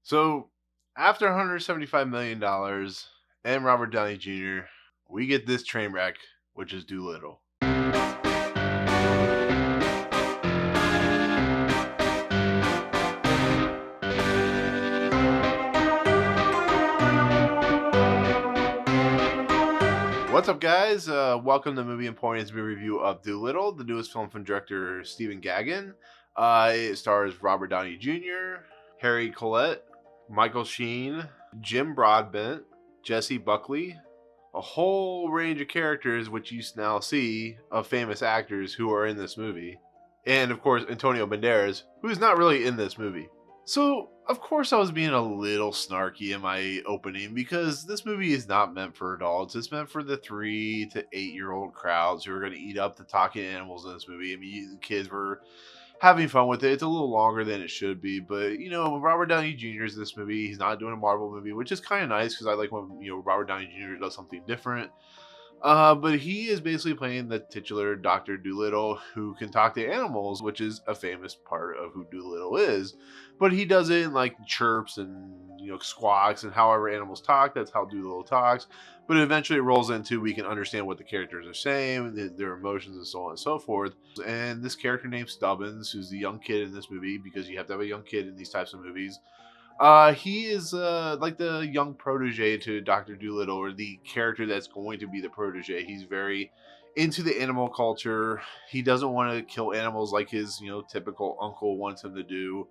So, after $175 million and Robert Downey Jr., we get this train wreck, which is Dolittle. What's up, guys? Welcome to Movie and Points review of Dolittle, the newest film from director Stephen Gaghan. It stars Robert Downey Jr., Harry Collett, Michael Sheen, Jim Broadbent, Jessie, Buckley, a whole range of characters which you now see of famous actors who are in this movie. And of course, Antonio Banderas, who's not really in this movie. So, of course, I was being a little snarky in my opening because this movie is not meant for adults. It's meant for the 3 to 8 year old crowds who are going to eat up the talking animals in this movie. I mean, the kids were having fun with it. It's a little longer than it should be, but Robert Downey Jr. is in this movie. He's not doing a Marvel movie, which is kind of nice because I like when Robert Downey Jr. does something different. But he is basically playing the titular Dr. Dolittle who can talk to animals, which is a famous part of who Dolittle is. But he does it in like chirps and squawks and however animals talk, that's how Dolittle talks. But eventually it rolls into we can understand what the characters are saying, their emotions and so on and so forth. And this character named Stubbins, who's the young kid in this movie, because you have to have a young kid in these types of movies, he is like the young protege to Dr. Dolittle, or the character that's going to be the protege. He's very into the animal culture. He doesn't want to kill animals like his, typical uncle wants him to do.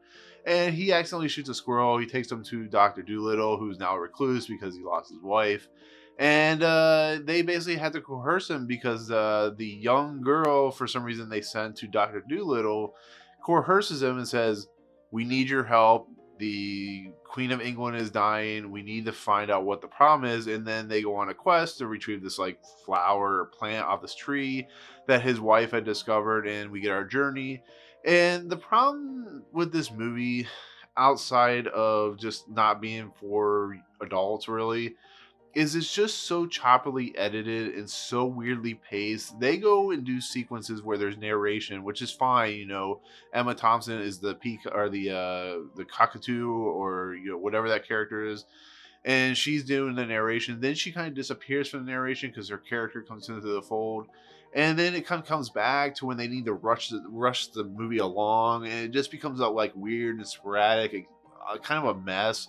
And he accidentally shoots a squirrel. He takes him to Dr. Dolittle, who's now a recluse because he lost his wife. And they basically had to coerce him because the young girl, for some reason, they sent to Dr. Dolittle, coerces him and says, "We need your help. The Queen of England is dying. We need to find out what the problem is." And then they go on a quest to retrieve this like flower or plant off this tree that his wife had discovered, and we get our journey. And the problem with this movie, outside of just not being for adults really, is it's just so choppily edited and so weirdly paced. They go and do sequences where there's narration, which is fine. Emma Thompson is the peak or the cockatoo, or whatever that character is, and she's doing the narration. Then she kind of disappears from the narration because her character comes into the fold, and then it kind of comes back to when they need to rush the movie along, and it just becomes like weird and sporadic, kind of a mess.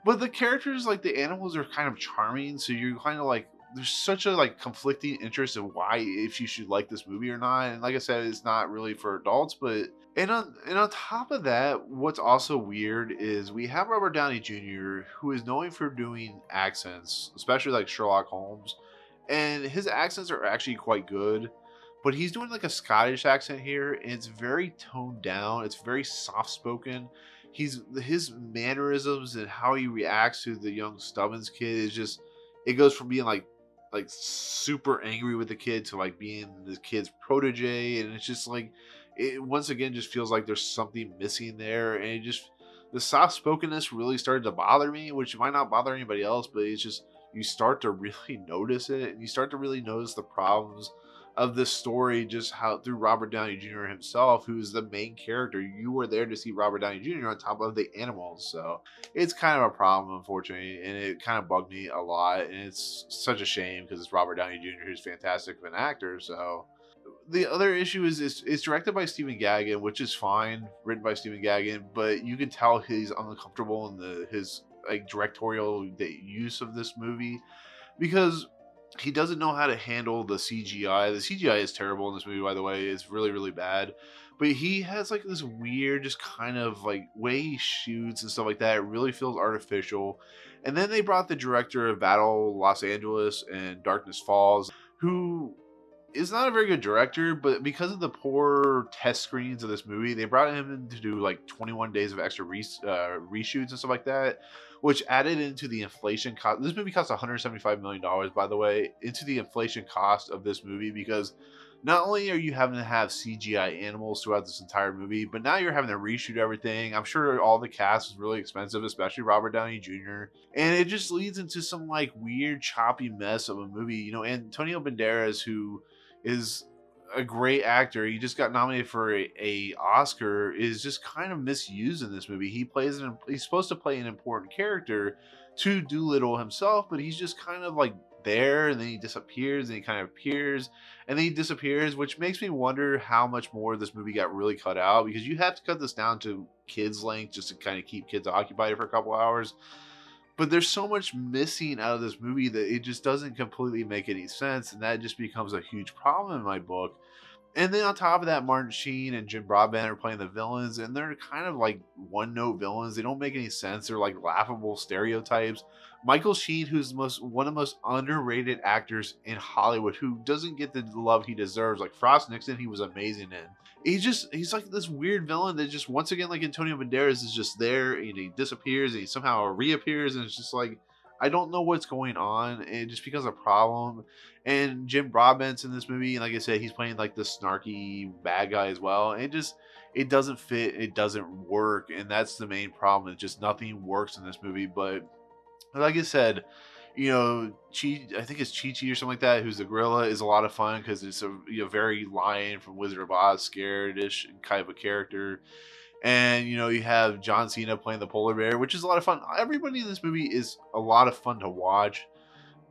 But the characters, like the animals, are kind of charming, so you're kind of like there's such a like conflicting interest in why if you should like this movie or not. And like I said, it's not really for adults, but and on top of that, what's also weird is we have Robert Downey Jr., who is known for doing accents, especially like Sherlock Holmes, and his accents are actually quite good. But he's doing like a Scottish accent here, and it's very toned down. It's very soft spoken. His mannerisms and how he reacts to the young Stubbins kid is just, it goes from being like super angry with the kid to like being the kid's protege, and it's just like it once again just feels like there's something missing there. And it just, the soft spokenness really started to bother me, which might not bother anybody else, but it's just, you start to really notice it, and you start to really notice the problems of this story, just how through Robert Downey Jr. himself, who's the main character. You were there to see Robert Downey Jr. on top of the animals, so it's kind of a problem, unfortunately, and it kind of bugged me a lot. And it's such a shame because it's Robert Downey Jr., who's fantastic of an actor. So the other issue is it's directed by Stephen Gaghan, which is fine, written by Stephen Gaghan, but you can tell he's uncomfortable in his like directorial use of this movie because he doesn't know how to handle the CGI. The CGI is terrible in this movie, by the way. It's really, really bad. But he has like this weird, just kind of like way he shoots and stuff like that. It really feels artificial. And then they brought the director of Battle Los Angeles and Darkness Falls, who is not a very good director, but because of the poor test screenings of this movie, they brought him in to do like 21 days of extra reshoots and stuff like that, which added into the inflation cost. This movie cost $175 million, by the way, into the inflation cost of this movie, because not only are you having to have CGI animals throughout this entire movie, but now you're having to reshoot everything. I'm sure all the cast is really expensive, especially Robert Downey Jr. And it just leads into some like weird, choppy mess of a movie. Antonio Banderas, who is a great actor. He just got nominated for a Oscar. Is just kind of misused in this movie. He's supposed to play an important character to Dolittle himself, but he's just kind of like there, and then he disappears, and he kind of appears, and then he disappears, which makes me wonder how much more this movie got really cut out, because you have to cut this down to kids length just to kind of keep kids occupied for a couple hours. But there's so much missing out of this movie that it just doesn't completely make any sense, and that just becomes a huge problem in my book. And then on top of that, Martin Sheen and Jim Broadbent are playing the villains, and they're kind of like one-note villains. They don't make any sense. They're like laughable stereotypes. Michael Sheen, who's one of the most underrated actors in Hollywood, who doesn't get the love he deserves. Like Frost Nixon, he was amazing in. He's like this weird villain that just, once again, like Antonio Banderas, is just there, and he disappears, and he somehow reappears, and it's just like, I don't know what's going on. It just becomes a problem. And Jim Broadbent's in this movie, and like I said, he's playing like the snarky bad guy as well. And it doesn't fit, it doesn't work, and that's the main problem. It's just nothing works in this movie. But like I said, I think it's Chi Chi or something like that, who's the gorilla, is a lot of fun because it's a very Lion from Wizard of Oz, scared-ish kind of a character. And you have John Cena playing the polar bear, which is a lot of fun. Everybody in this movie is a lot of fun to watch.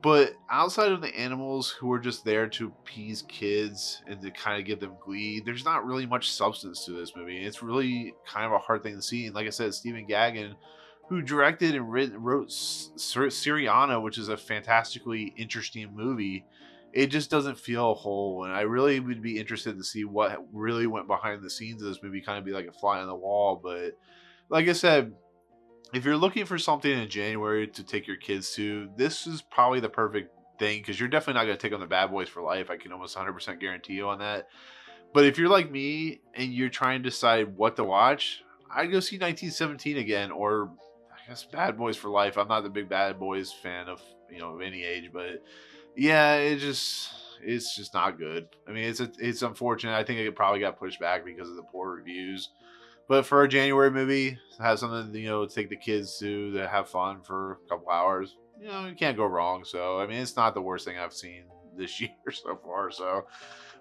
But outside of the animals who are just there to appease kids and to kind of give them glee, there's not really much substance to this movie. It's really kind of a hard thing to see. And like I said, Stephen Gaghan, who directed and wrote Syriana, which is a fantastically interesting movie, it just doesn't feel whole. And I really would be interested to see what really went behind the scenes of this movie, kind of be like a fly on the wall. But like I said, if you're looking for something in January to take your kids to, this is probably the perfect thing, because you're definitely not going to take on the Bad Boys for Life. I can almost 100% guarantee you on that. But if you're like me and you're trying to decide what to watch, I'd go see 1917 again, or I guess Bad Boys for Life. I'm not the big Bad Boys fan of any age, but yeah, it's just not good. I mean, it's unfortunate. I think it probably got pushed back because of the poor reviews. But for a January movie, have something to take the kids to have fun for a couple hours, you can't go wrong. So I mean, it's not the worst thing I've seen this year so far. So,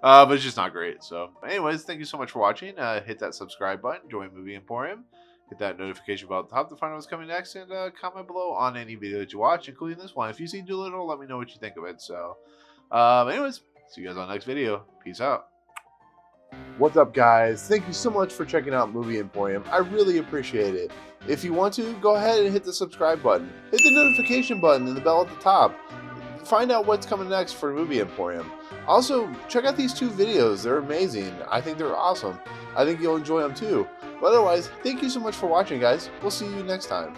but it's just not great. So, anyways, thank you so much for watching. Hit that subscribe button. Join Movie Emporium. Hit that notification bell at the top to find out what's coming next, and comment below on any video that you watch, including this one. If you see Dolittle, let me know what you think of it. So, anyways, see you guys on the next video. Peace out. What's up, guys? Thank you so much for checking out Movie Emporium. I really appreciate it. If you want to, go ahead and hit the subscribe button. Hit the notification button and the bell at the top. Find out what's coming next for Movie Emporium. Also, check out these 2 videos. They're amazing. I think they're awesome. I think you'll enjoy them too. But otherwise, thank you so much for watching, guys. We'll see you next time.